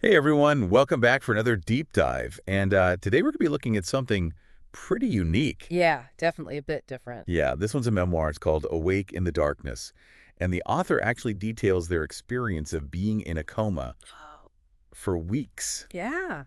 Hey everyone, welcome back for another deep dive. And today we're going to be looking at something pretty unique. Yeah, definitely a bit different. Yeah, this one's a memoir. It's called Awake in the Darkness. And the author actually details their experience of being in a coma Oh, for weeks, yeah.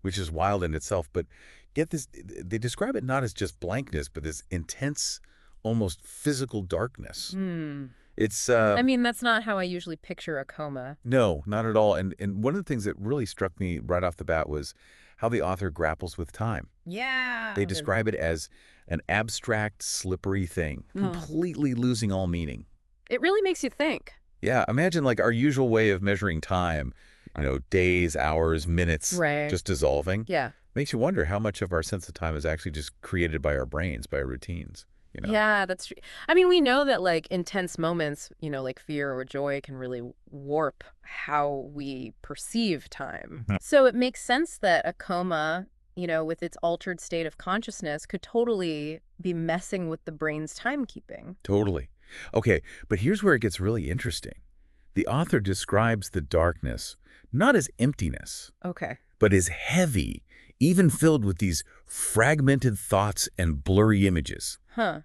which is wild in itself. But get this, they describe it not as just blankness, but this intense, almost physical darkness. Hmm. It's, I mean, that's not how I usually picture a coma. no, not at all. And one of the things that really struck me right off the bat was how the author grapples with time. They Yeah. describe it as an abstract, slippery thing, Oh. completely losing all meaning. It really makes you think. Yeah, imagine like our usual way of measuring time, days, hours, minutes, Right. just dissolving. Yeah. Makes you wonder how much of our sense of time is actually just created by our brains, by our routines. Yeah, that's true. I mean, we know that like intense moments, like fear or joy can really warp how we perceive time. Mhm. So it makes sense that a coma, with its altered state of consciousness could totally be messing with the brain's timekeeping. Totally. Okay, but here's where it gets really interesting. The author describes the darkness not as emptiness, Okay. but as heavy, even filled with these fragmented thoughts and blurry images. Huh.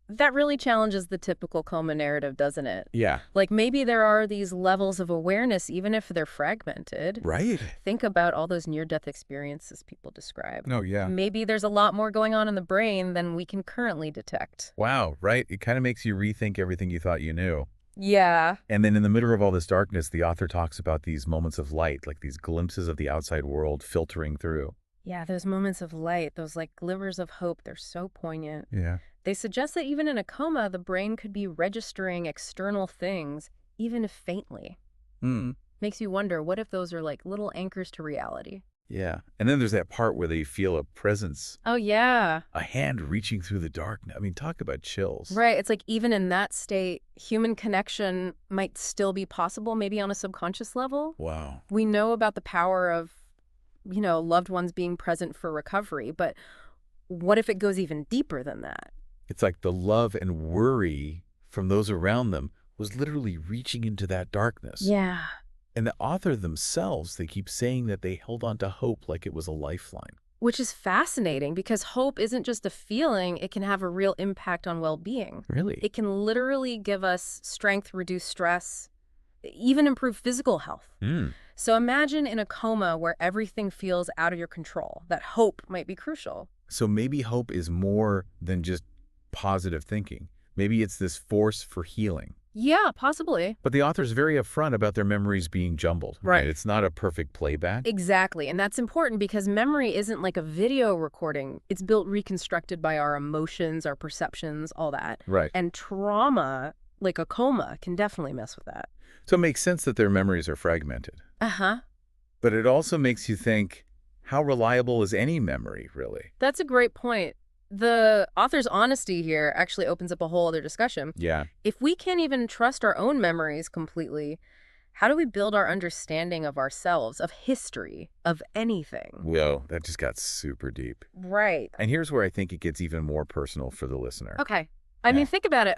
That really challenges the typical coma narrative, doesn't it? Yeah. Like maybe there are these levels of awareness, even if they're fragmented. Right? Think about all those near-death experiences people describe. Oh, yeah. Maybe there's a lot more going on in the brain than we can currently detect. Wow, right? It kind of makes you rethink everything you thought you knew. Yeah. And then in the middle of all this darkness, the author talks about these moments of light, like these glimpses of the outside world filtering through. Yeah, those moments of light, those like glimmers of hope, they're so poignant. Yeah. They suggest that even in a coma, the brain could be registering external things, even if faintly. Hmm. Makes you wonder, what if those are like little anchors to reality? Yeah. And then there's that part where they feel a presence, Oh, yeah. a hand reaching through the darkness. I mean, talk about chills. Right. It's like even in that state, human connection might still be possible, maybe on a subconscious level. Wow. We know about the power of, loved ones being present for recovery, but what if it goes even deeper than that? It's like the love and worry from those around them was literally reaching into that darkness. Yeah. And the author themselves, they keep saying that they held on to hope like it was a lifeline. Which is fascinating because hope isn't just a feeling, it can have a real impact on well-being. Really? It can literally give us strength, reduce stress, even improve physical health. Hmm. So imagine in a coma where everything feels out of your control, that hope might be crucial. So maybe hope is more than just positive thinking. Maybe it's this force for healing. Yeah, possibly. But the author's very upfront about their memories being jumbled. Right. It's not a perfect playback. Exactly. And that's important because memory isn't like a video recording. It's built reconstructed by our emotions, our perceptions, all that. Right. And trauma, like a coma, can definitely mess with that. So it makes sense that their memories are fragmented. Uh-huh. But it also makes you think, how reliable is any memory, really? That's a great point. The author's honesty here actually opens up a whole other discussion. Yeah. If we can't even trust our own memories completely, how do we build our understanding of ourselves, of history, of anything? Whoa, that just got super deep. Right. And here's where I think it gets even more personal for the listener. Okay. I Yeah. mean, think about it.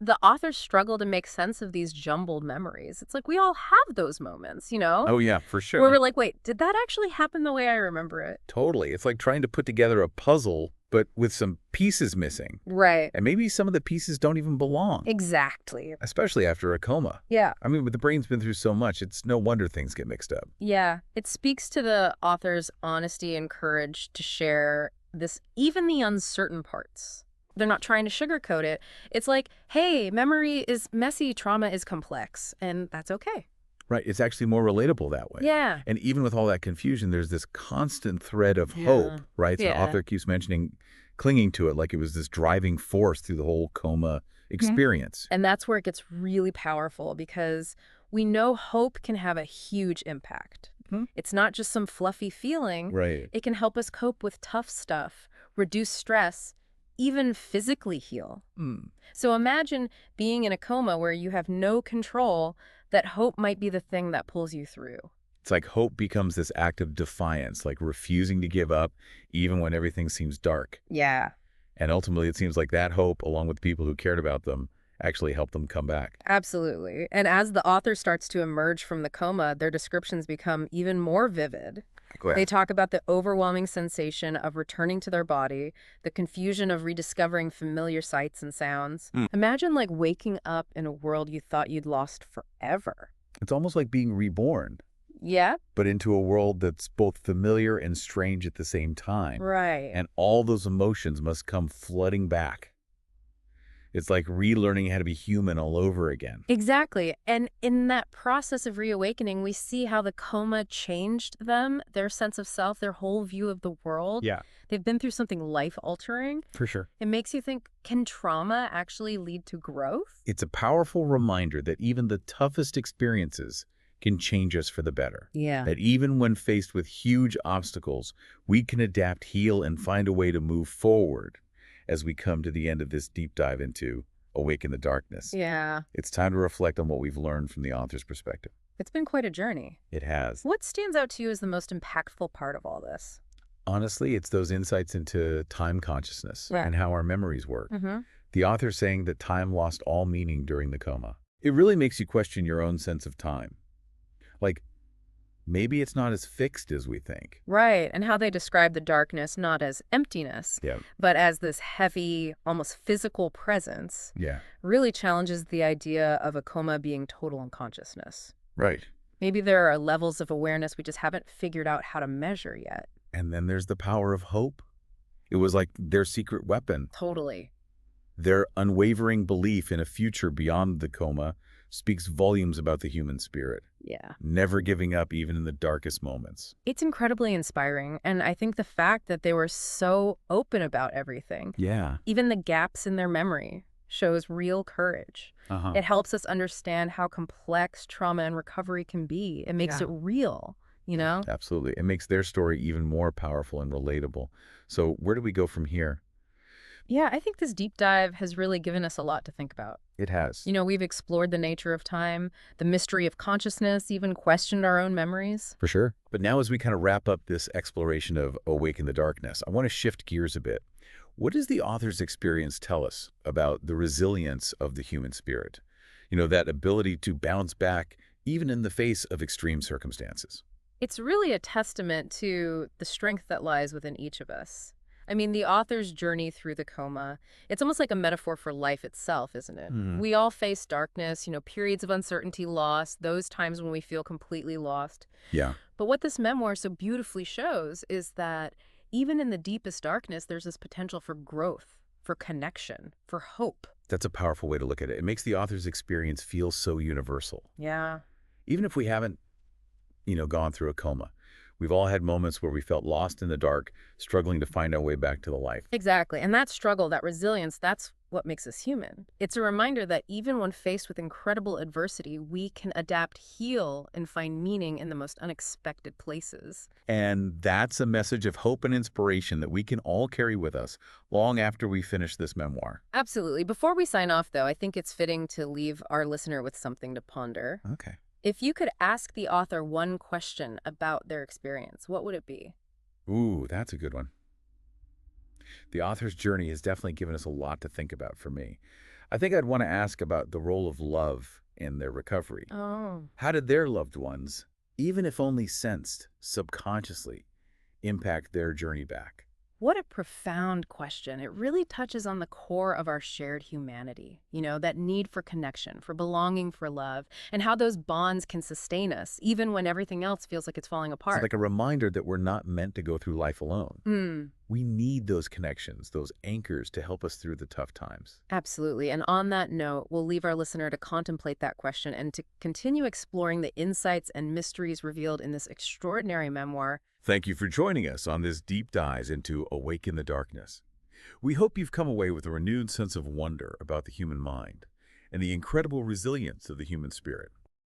The authors struggle to make sense of these jumbled memories. It's like we all have those moments, Oh, yeah, for sure. where we're like, wait, did that actually happen the way I remember it? Totally. It's like trying to put together a puzzle, but with some pieces missing. Right. And maybe some of the pieces don't even belong, Exactly. especially after a coma. Yeah. I mean, the brain's been through so much, it's no wonder things get mixed up. Yeah. It speaks to the author's honesty and courage to share this, even the uncertain parts. They're not trying to sugarcoat it. It's like, hey, memory is messy, trauma is complex, and that's okay. Right. It's actually more relatable that way. Yeah. And even with all that confusion, there's this constant thread of Yeah. hope, right? So the Yeah. author keeps mentioning, clinging to it like it was this driving force through the whole coma experience. And that's where it gets really powerful because we know hope can have a huge impact. Mhm. It's not just some fluffy feeling. Right. It can help us cope with tough stuff, reduce stress, even physically heal. Mm. So imagine being in a coma where you have no control, that hope might be the thing that pulls you through. It's like hope becomes this act of defiance, like refusing to give up even when everything seems dark. Yeah. And ultimately, it seems like that hope, along with the people who cared about them, actually help them come back. Absolutely. And as the author starts to emerge from the coma, their descriptions become even more vivid. Go They ahead. talk about the overwhelming sensation of returning to their body, the confusion of rediscovering familiar sights and sounds. Hmm. Imagine like waking up in a world you thought you'd lost forever. It's almost like being reborn, Yeah, but into a world that's both familiar and strange at the same time. right. And all those emotions must come flooding back. It's like relearning how to be human all over again. Exactly. And in that process of reawakening, we see how the coma changed them, their sense of self, their whole view of the world. Yeah, They've been through something life-altering. for sure. It makes you think, can trauma actually lead to growth? It's a powerful reminder that even the toughest experiences can change us for the better. Yeah. That even when faced with huge obstacles, we can adapt, heal, and find a way to move forward as we come to the end of this deep dive into Awaken the Darkness. Yeah. It's time to reflect on what we've learned from the author's perspective. It's been quite a journey. It has. What stands out to you as the most impactful part of all this? Honestly, it's those insights into time consciousness Yeah. and how our memories work. Mm-hmm. The author saying that time lost all meaning during the coma. It really makes you question your own sense of time. Like, maybe it's not as fixed as we think. Right. And how they describe the darkness not as emptiness, Yeah. but as this heavy, almost physical presence, Yeah. really challenges the idea of a coma being total unconsciousness. Right. Maybe there are levels of awareness we just haven't figured out how to measure yet. And then there's the power of hope. It was like their secret weapon. Totally. Their unwavering belief in a future beyond the coma speaks volumes about the human spirit, Yeah. never giving up even in the darkest moments. It's incredibly inspiring. And I think the fact that they were so open about everything, Yeah. even the gaps in their memory, shows real courage. Uh-huh. It helps us understand how complex trauma and recovery can be. It makes Yeah. it real, you know? Absolutely. It makes their story even more powerful and relatable. So where do we go from here? Yeah, I think this deep dive has really given us a lot to think about. It has. You know, we've explored the nature of time, the mystery of consciousness, even questioned our own memories. For sure. But now as we kind of wrap up this exploration of Awaken the Darkness, I want to shift gears a bit. What does the author's experience tell us about the resilience of the human spirit? You know, that ability to bounce back even in the face of extreme circumstances. It's really a testament to the strength that lies within each of us. I mean, the author's journey through the coma, it's almost like a metaphor for life itself, isn't it? Mhm. We all face darkness, you know, periods of uncertainty, loss, those times when we feel completely lost. Yeah. But what this memoir so beautifully shows is that even in the deepest darkness, there's this potential for growth, for connection, for hope. That's a powerful way to look at it. It makes the author's experience feel so universal. Yeah. Even if we haven't, gone through a coma. We've all had moments where we felt lost in the dark, struggling to find our way back to the light. Exactly. And that struggle, that resilience, that's what makes us human. It's a reminder that even when faced with incredible adversity, we can adapt, heal, and find meaning in the most unexpected places. And that's a message of hope and inspiration that we can all carry with us long after we finish this memoir. Absolutely. Before we sign off, though, I think it's fitting to leave our listener with something to ponder. Okay. If you could ask the author one question about their experience, what would it be? Ooh, that's a good one. The author's journey has definitely given us a lot to think about for me. I think I'd want to ask about the role of love in their recovery. Oh, How did their loved ones, even if only sensed subconsciously, impact their journey back? what a profound question. It really touches on the core of our shared humanity, you know, that need for connection, for belonging, for love, and how those bonds can sustain us, even when everything else feels like it's falling It's apart. like a reminder that we're not meant to go through life alone. Hmm, We need those connections, those anchors to help us through the tough times. absolutely. And on that note, we'll leave our listener to contemplate that question and to continue exploring the insights and mysteries revealed in this extraordinary memoir. Thank you for joining us on this deep dive into Awaken the Darkness. We hope you've come away with a renewed sense of wonder about the human mind and the incredible resilience of the human spirit.